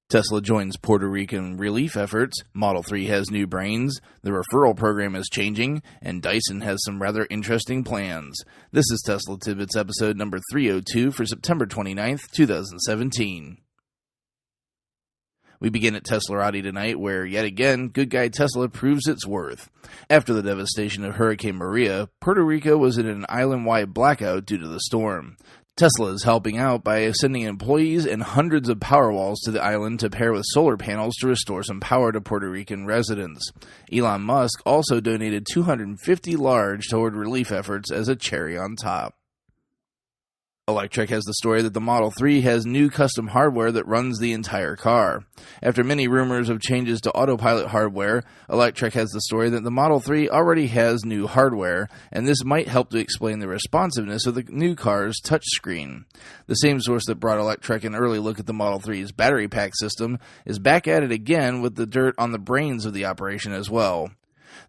Tesla joins Puerto Rican relief efforts, Model 3 has new brains, the referral program is changing, and Dyson has some rather interesting plans. This is Tesla Tidbits episode number 302 for September 29th, 2017. We begin at Teslarati tonight, where, yet again, good guy Tesla proves its worth. After the devastation of Hurricane Maria, Puerto Rico was in an island-wide blackout due to the storm. Tesla is helping out by sending employees and hundreds of Powerwalls to the island to pair with solar panels to restore some power to Puerto Rican residents. Elon Musk also donated 250 large toward relief efforts as a cherry on top. Electrek has the story that the Model 3 has new custom hardware that runs the entire car. After many rumors of changes to autopilot hardware, Electrek has the story that the Model 3 already has new hardware, and this might help to explain the responsiveness of the new car's touchscreen. The same source that brought Electrek an early look at the Model 3's battery pack system is back at it again with the dirt on the brains of the operation as well.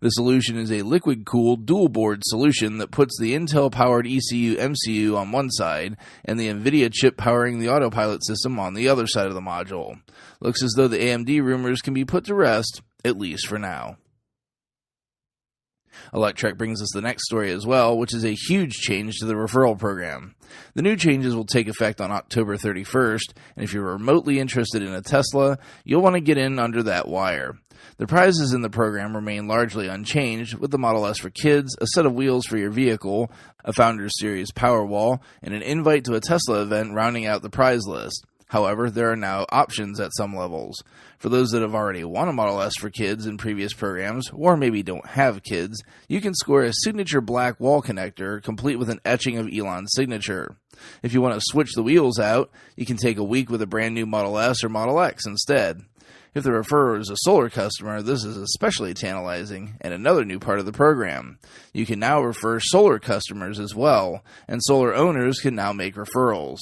The solution is a liquid-cooled dual-board solution that puts the Intel-powered ECU MCU on one side and the NVIDIA chip powering the autopilot system on the other side of the module. Looks as though the AMD rumors can be put to rest, at least for now. Electrek brings us the next story as well, which is a huge change to the referral program. The new changes will take effect on October 31st, and if you're remotely interested in a Tesla, you'll want to get in under that wire. The prizes in the program remain largely unchanged, with the Model S for kids, a set of wheels for your vehicle, a Founders Series Powerwall, and an invite to a Tesla event rounding out the prize list. However, there are now options at some levels. For those that have already won a Model S for kids in previous programs, or maybe don't have kids, you can score a signature black wall connector complete with an etching of Elon's signature. If you want to switch the wheels out, you can take a week with a brand new Model S or Model X instead. If the referrer is a solar customer, this is especially tantalizing and another new part of the program. You can now refer solar customers as well, and solar owners can now make referrals.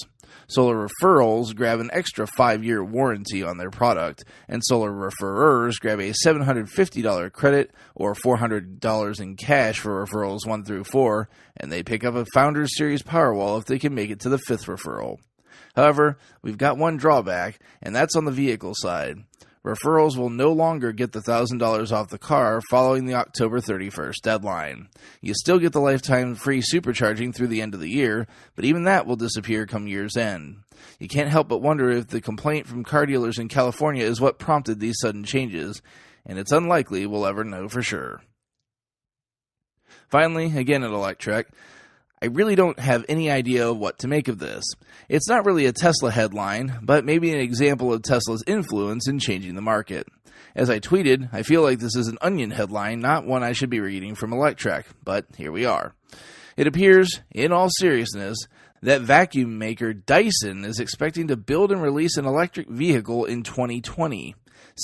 Solar referrals grab an extra 5-year warranty on their product, and solar referrers grab a $750 credit or $400 in cash for referrals 1 through 4, and they pick up a Founders Series Powerwall if they can make it to the 5th referral. However, we've got one drawback, and that's on the vehicle side. Referrals will no longer get the $1,000 off the car following the October 31st deadline. You still get the lifetime free supercharging through the end of the year, but even that will disappear come year's end. You can't help but wonder if the complaint from car dealers in California is what prompted these sudden changes, and it's unlikely we'll ever know for sure. Finally, again at Electrek, I really don't have any idea of what to make of this. It's not really a Tesla headline, but maybe an example of Tesla's influence in changing the market. As I tweeted, I feel like this is an Onion headline, not one I should be reading from Electrek, but here we are. It appears, in all seriousness, that vacuum maker Dyson is expecting to build and release an electric vehicle in 2020.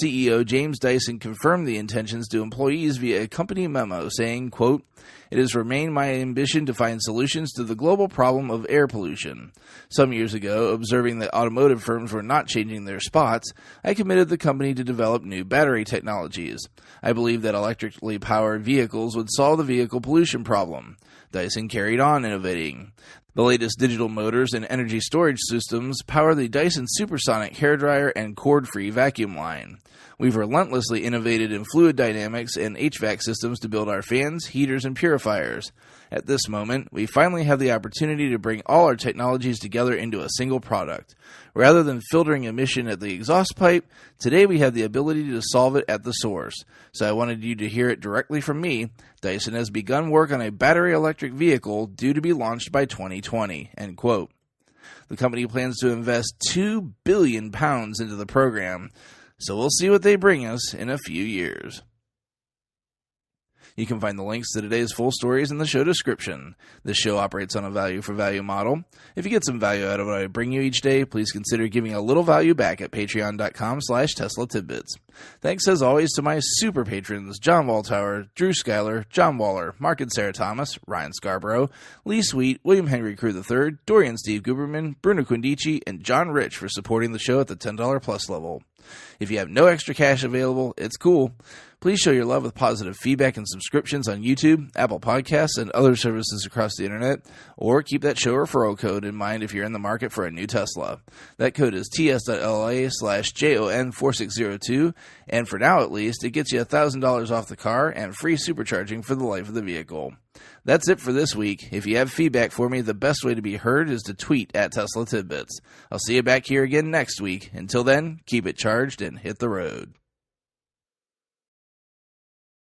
CEO James Dyson confirmed the intentions to employees via a company memo saying, quote, "It has remained my ambition to find solutions to the global problem of air pollution. Some years ago, observing that automotive firms were not changing their spots, I committed the company to develop new battery technologies. I believe that electrically powered vehicles would solve the vehicle pollution problem." Dyson carried on innovating. The latest digital motors and energy storage systems power the Dyson Supersonic hairdryer and cord-free vacuum line. We've relentlessly innovated in fluid dynamics and HVAC systems to build our fans, heaters, and purifiers. At this moment, we finally have the opportunity to bring all our technologies together into a single product. Rather than filtering emission at the exhaust pipe, today we have the ability to solve it at the source. So I wanted you to hear it directly from me. Dyson has begun work on a battery electric vehicle due to be launched by 2020. End quote. The company plans to invest £2 billion into the program, so we'll see what they bring us in a few years. You can find the links to today's full stories in the show description. This show operates on a value-for-value model. If you get some value out of what I bring you each day, please consider giving a little value back at patreon.com/Tesla Tidbits. Thanks as always to my super patrons, John Waltower, Drew Schuyler, John Waller, Mark and Sarah Thomas, Ryan Scarborough, Lee Sweet, William Henry Crew III, Dorian Steve Guberman, Bruno Quindici, and John Rich for supporting the show at the $10 plus level. If you have no extra cash available, it's cool. Please show your love with positive feedback and subscriptions on YouTube, Apple Podcasts, and other services across the internet, or keep that show referral code in mind if you're in the market for a new Tesla. That code is ts.la/JON4602, and for now at least, it gets you $1,000 off the car and free supercharging for the life of the vehicle. That's it for this week. If you have feedback for me, the best way to be heard is to tweet at Tesla Tidbits. I'll see you back here again next week. Until then, keep it charged and hit the road.